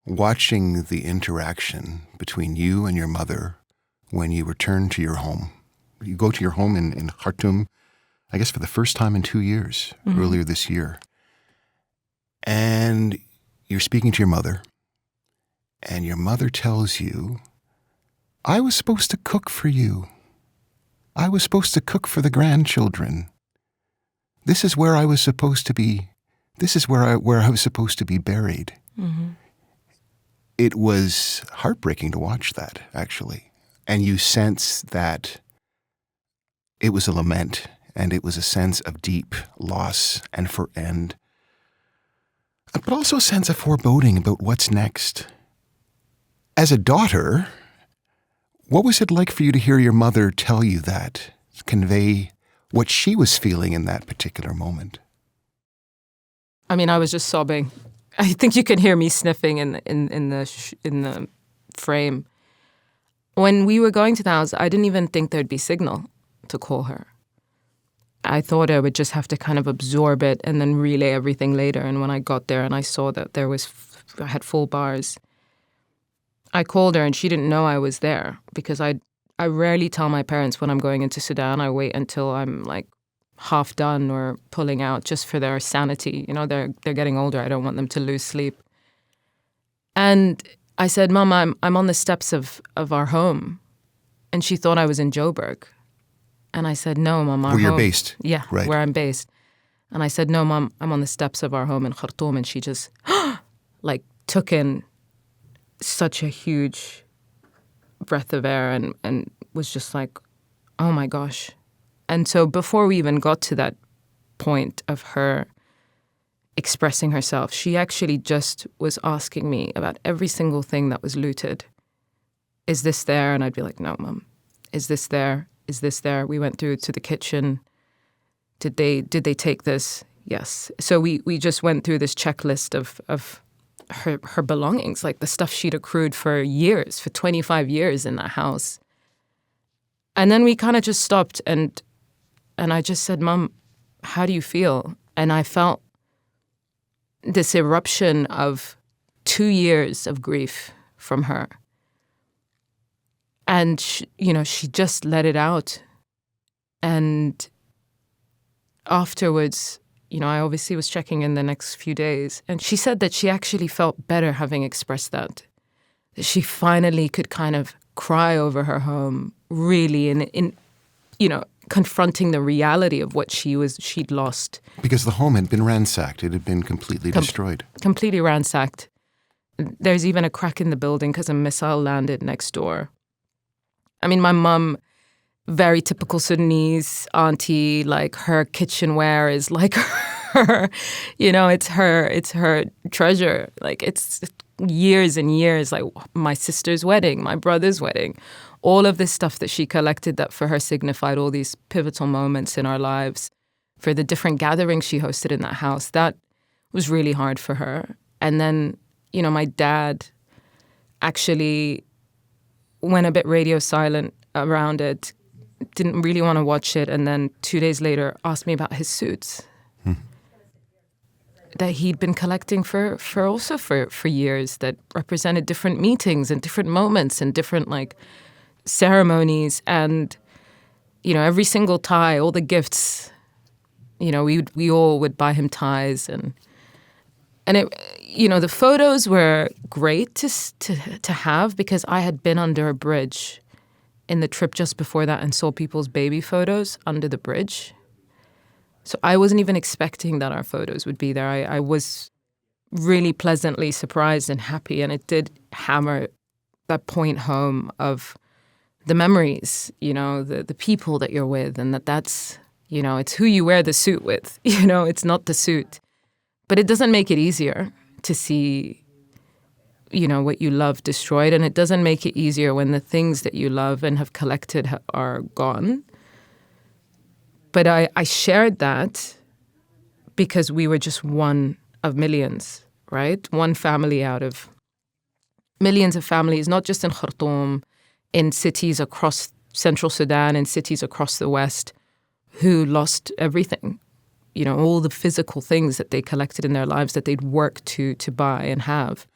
watching the interaction between you and your mother when you return to your home. You go to your home in Khartoum, I guess for the first time in 2 years, earlier this year. And you're speaking to your mother, and your mother tells you, I was supposed to cook for you. I was supposed to cook for the grandchildren. This is where I was supposed to be. This is where I was supposed to be buried. Mm-hmm. It was heartbreaking to watch that, actually. And you sense that it was a lament, and it was a sense of deep loss but also a sense of foreboding about what's next. As a daughter, what was it like for you to hear your mother tell you that, convey what she was feeling in that particular moment? I mean, I was just sobbing. I think you can hear me sniffing in the frame. When we were going to the house, I didn't even think there'd be signal to call her. I thought I would just have to kind of absorb it and then relay everything later. And when I got there and I saw that I had full bars, I called her and she didn't know I was there because I rarely tell my parents when I'm going into Sudan. I wait until I'm like half done or pulling out just for their sanity. You know, they're getting older. I don't want them to lose sleep. And I said, Mom, I'm on the steps of our home. And she thought I was in Joburg. And I said, no, Mom, our home. Where you're based? Yeah, right. Where I'm based. And I said, no, Mom, I'm on the steps of our home in Khartoum. And she just like took in such a huge breath of air and was just like, oh my gosh. And so before we even got to that point of her expressing herself, she actually just was asking me about every single thing that was looted. Is this there? And I'd be like, no, Mom. Is this there? Is this there? We went through to the kitchen. Did they take this? Yes. So we just went through this checklist of her belongings, like the stuff she'd accrued for years, for 25 years in that house. And then we kind of just stopped and I just said, Mom, how do you feel? And I felt this eruption of 2 years of grief from her. And, she just let it out. And afterwards, I obviously was checking in the next few days. And she said that she actually felt better having expressed that. That she finally could kind of cry over her home, really, in confronting the reality of what she'd lost. Because the home had been ransacked. It had been completely destroyed. Completely ransacked. There's even a crack in the building because a missile landed next door. I mean, my mom, very typical Sudanese auntie, like her kitchenware is like her, it's her treasure. Like it's years and years, like my sister's wedding, my brother's wedding, all of this stuff that she collected that for her signified all these pivotal moments in our lives, for the different gatherings she hosted in that house. That was really hard for her. And then, my dad actually went a bit radio silent around it, didn't really want to watch it, and then 2 days later asked me about his suits that he'd been collecting for years, that represented different meetings and different moments and different ceremonies. And every single tie, all the gifts, we all would buy him ties, and it, the photos were great to have because I had been under a bridge in the trip just before that and saw people's baby photos under the bridge. So I wasn't even expecting that our photos would be there. I was really pleasantly surprised and happy, and it did hammer that point home of the memories, the people that you're with, and that's, it's who you wear the suit with, it's not the suit. But it doesn't make it easier to see, what you love destroyed. And it doesn't make it easier when the things that you love and have collected are gone. But I shared that because we were just one of millions, right? One family out of millions of families, not just in Khartoum, in cities across central Sudan, in cities across the West, who lost everything. All the physical things that they collected in their lives that they'd worked to buy and have.